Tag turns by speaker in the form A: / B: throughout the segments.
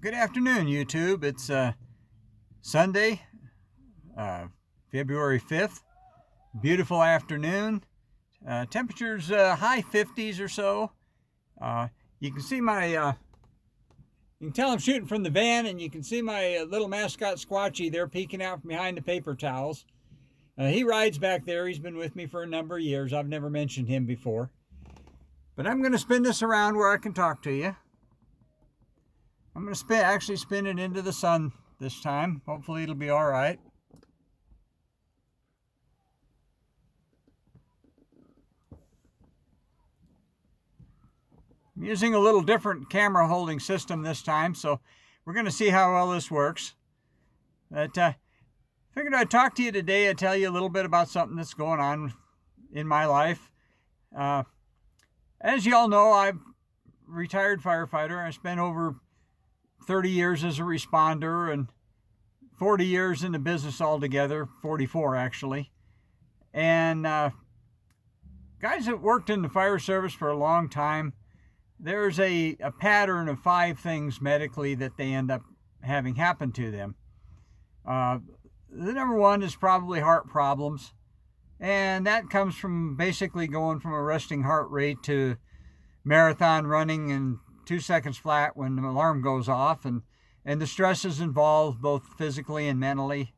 A: Good afternoon, YouTube. It's Sunday, February 5th. Beautiful afternoon. Temperatures high 50s or so. You can see my, you can tell I'm shooting from the van, and you can see my little mascot Squatchy there peeking out from behind the paper towels. He rides back there. He's been with me for a number of years. I've never mentioned him before. But I'm going to spin this around where I can talk to you. I'm going to actually spin it into the sun this time. Hopefully it'll be all right. I'm using a little different camera holding system this time, so we're going to see how well this works. But figured I'd talk to you today and tell you a little bit about something that's going on in my life. As you all know, I'm a retired firefighter. I spent over 30 years as a responder and 40 years in the business altogether, 44 actually. And guys that worked in the fire service for a long time, there's a pattern of 5 things medically that they end up having happen to them. The number one is probably heart problems. And that comes from basically going from a resting heart rate to marathon running and 2 seconds flat when the alarm goes off, and the stresses involved both physically and mentally.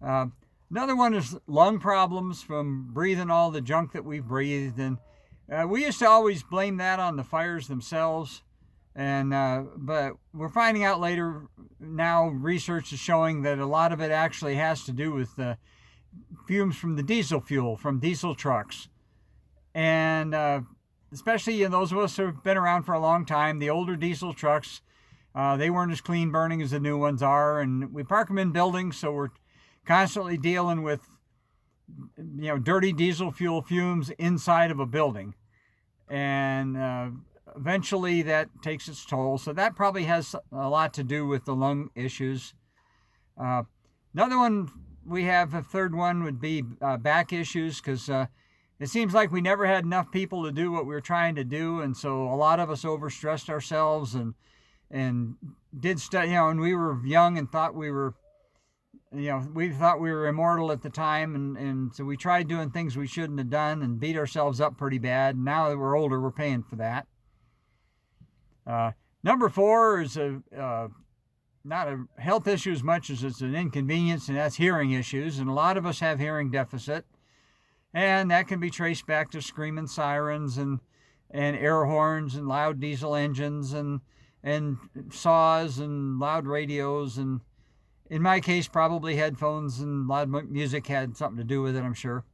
A: Another one is lung problems from breathing all the junk that we've breathed, and we used to always blame that on the fires themselves, and but we're finding out later now, research is showing that a lot of it actually has to do with the fumes from the diesel fuel from diesel trucks. And especially those of us who have been around for a long time, the older diesel trucks, they weren't as clean burning as the new ones are, and we park them in buildings, so we're constantly dealing with dirty diesel fuel fumes inside of a building, and eventually that takes its toll. So that probably has a lot to do with the lung issues. Another one we have, a third one would be back issues, because it seems like we never had enough people to do what we were trying to do, and so a lot of us overstressed ourselves and did stuff. And we were young and thought we were, we thought we were immortal at the time, and so we tried doing things we shouldn't have done and beat ourselves up pretty bad. Now that we're older, we're paying for that. Number 4 is not a health issue as much as it's an inconvenience, and that's hearing issues. And a lot of us have hearing deficit. And that can be traced back to screaming sirens and air horns and loud diesel engines and saws and loud radios. And in my case, probably headphones and loud music had something to do with it, I'm sure.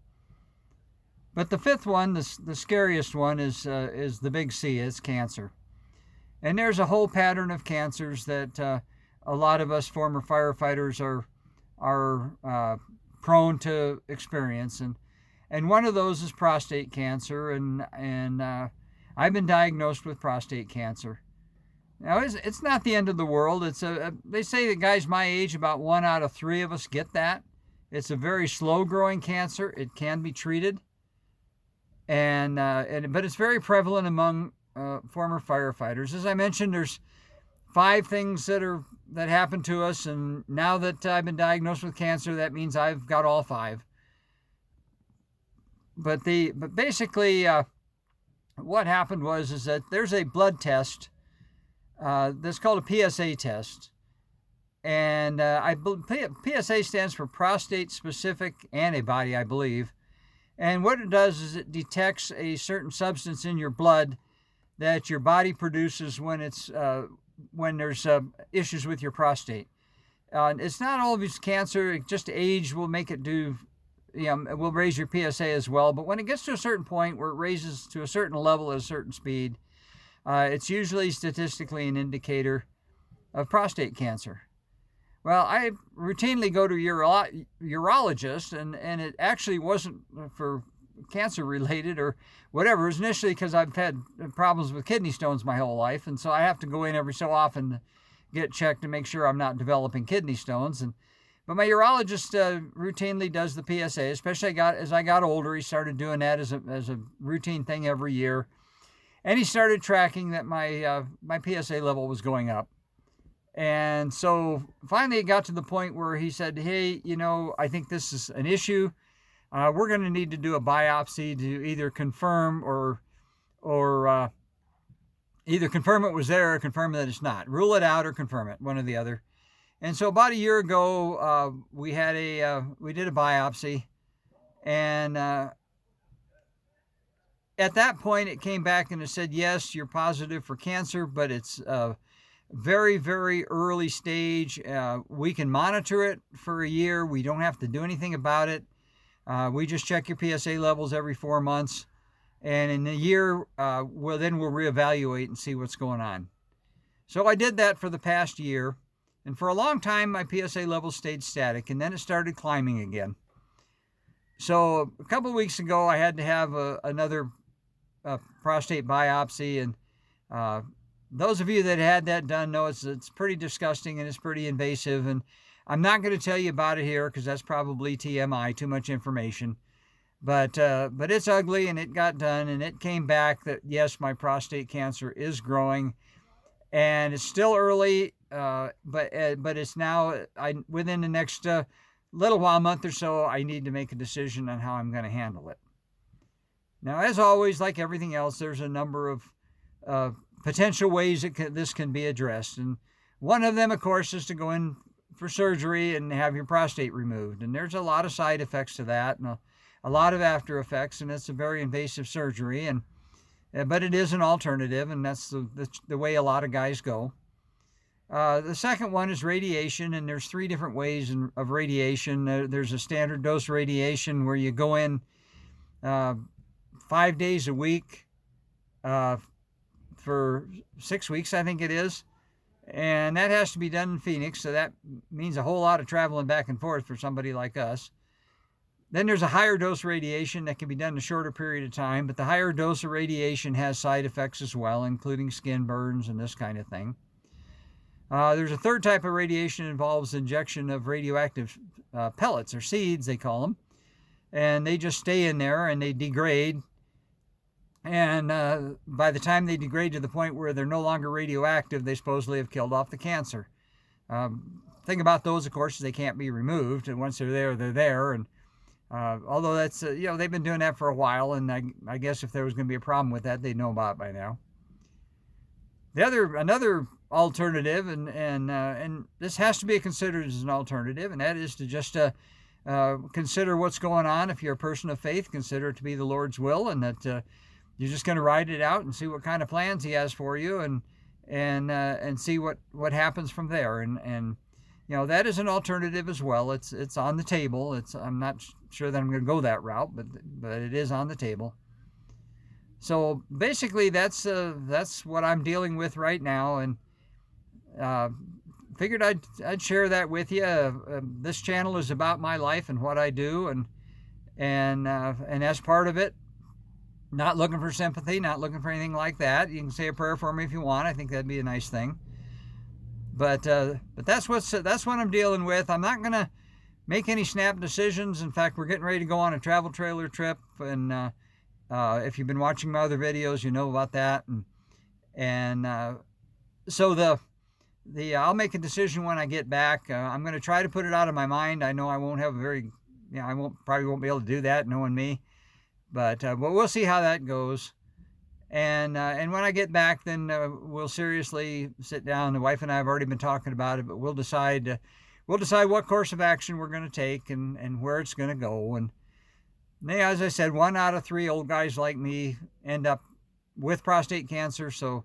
A: But the 5th one, the scariest one, is the big C. It's cancer. And there's a whole pattern of cancers that a lot of us former firefighters are prone to experience. And one of those is prostate cancer, and I've been diagnosed with prostate cancer. Now, it's not the end of the world. They say that guys my age, about 1 out of 3 of us get that. It's a very slow-growing cancer. It can be treated, but it's very prevalent among former firefighters. As I mentioned, there's 5 things that happen to us, and now that I've been diagnosed with cancer, that means I've got all 5. But basically, what happened is that there's a blood test that's called a PSA test, and PSA stands for prostate-specific antibody, I believe. And what it does is it detects a certain substance in your blood that your body produces when there's issues with your prostate. It's not always cancer; just age will make it do. It will raise your PSA as well, but when it gets to a certain point where it raises to a certain level at a certain speed, it's usually statistically an indicator of prostate cancer. Well, I routinely go to urologist, and it actually wasn't for cancer related or whatever. It was initially because I've had problems with kidney stones my whole life, and so I have to go in every so often to get checked to make sure I'm not developing kidney stones. But my urologist routinely does the PSA, especially as I got older. He started doing that as a routine thing every year. And he started tracking that my PSA level was going up. And so finally it got to the point where he said, hey, I think this is an issue. We're going to need to do a biopsy to either confirm or either confirm it was there or confirm that it's not. Rule it out or confirm it, one or the other. And so about a year ago, we did a biopsy, and at that point it came back and it said, yes, you're positive for cancer, but it's very, very early stage. We can monitor it for a year. We don't have to do anything about it. We just check your PSA levels every 4 months. And in a year, we'll reevaluate and see what's going on. So I did that for the past year. And for a long time, my PSA levels stayed static. And then it started climbing again. So a couple of weeks ago, I had to have another prostate biopsy. And those of you that had that done know it's pretty disgusting and it's pretty invasive. And I'm not going to tell you about it here because that's probably TMI, too much information. But it's ugly, and it got done, and it came back that, yes, my prostate cancer is growing, and it's still early, but it's now, within the next little while, month or so, I need to make a decision on how I'm going to handle it. Now, as always, like everything else, there's a number of potential ways this can be addressed, and one of them, of course, is to go in for surgery and have your prostate removed, and there's a lot of side effects to that, and a lot of after effects, and it's a very invasive surgery, but it is an alternative, and that's the way a lot of guys go. The second one is radiation, and there's 3 different ways of radiation. There's a standard dose radiation where you go in 5 days a week for 6 weeks, I think it is, and that has to be done in Phoenix, so that means a whole lot of traveling back and forth for somebody like us. Then there's a higher dose radiation that can be done in a shorter period of time, but the higher dose of radiation has side effects as well, including skin burns and this kind of thing. There's a third type of radiation that involves injection of radioactive pellets, or seeds, they call them, and they just stay in there and they degrade. And by the time they degrade to the point where they're no longer radioactive, they supposedly have killed off the cancer. Thing about those, of course, is they can't be removed, and once they're there, they're there. And although that's, they've been doing that for a while, and I guess if there was going to be a problem with that, they'd know about it by now. Another alternative, and this has to be considered as an alternative, and that is to just consider what's going on. If you're a person of faith, consider it to be the Lord's will, and that you're just going to ride it out and see what kind of plans He has for you, and see what happens from there. And that is an alternative as well. It's on the table. I'm not sure that I'm going to go that route, but it is on the table. So basically, that's what I'm dealing with right now, and figured I'd share that with you. This channel is about my life and what I do, and as part of it, not looking for sympathy, not looking for anything like that. You can say a prayer for me if you want. I think that'd be a nice thing. But that's what I'm dealing with. I'm not gonna make any snap decisions. In fact, we're getting ready to go on a travel trailer trip, and if you've been watching my other videos, you know about that. And so I'll make a decision when I get back. I'm going to try to put it out of my mind. I know I won't have probably won't be able to do that, knowing me. But we'll see how that goes. And when I get back, then we'll seriously sit down. The wife and I have already been talking about it, but we'll decide what course of action we're going to take and where it's going to go. And as I said, 1 out of 3 old guys like me end up with prostate cancer. So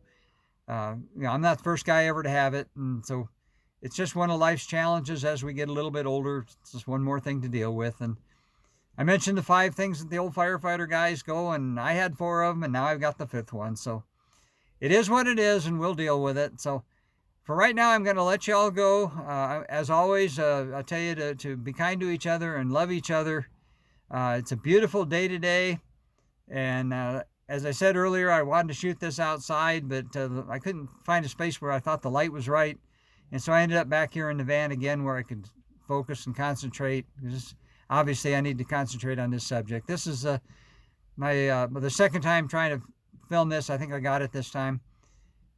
A: I'm not the first guy ever to have it, and so it's just one of life's challenges as we get a little bit older. It's just one more thing to deal with. And I mentioned the 5 things that the old firefighter guys go, and I had 4 of them, and now I've got the 5th one. So it is what it is, and we'll deal with it. So for right now, I'm going to let you all go. As always, I tell you to be kind to each other and love each other. It's a beautiful day today, and as I said earlier, I wanted to shoot this outside, but I couldn't find a space where I thought the light was right, and so I ended up back here in the van again where I could focus and concentrate, because obviously I need to concentrate on this subject. This is the second time trying to film this. I think I got it this time.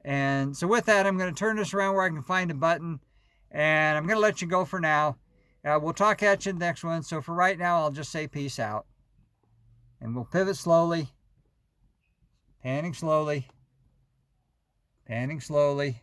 A: And so with that, I'm going to turn this around where I can find a button, and I'm going to let you go for now. We'll talk at you in the next one. So for right now, I'll just say peace out. And we'll pivot slowly, panning slowly, panning slowly.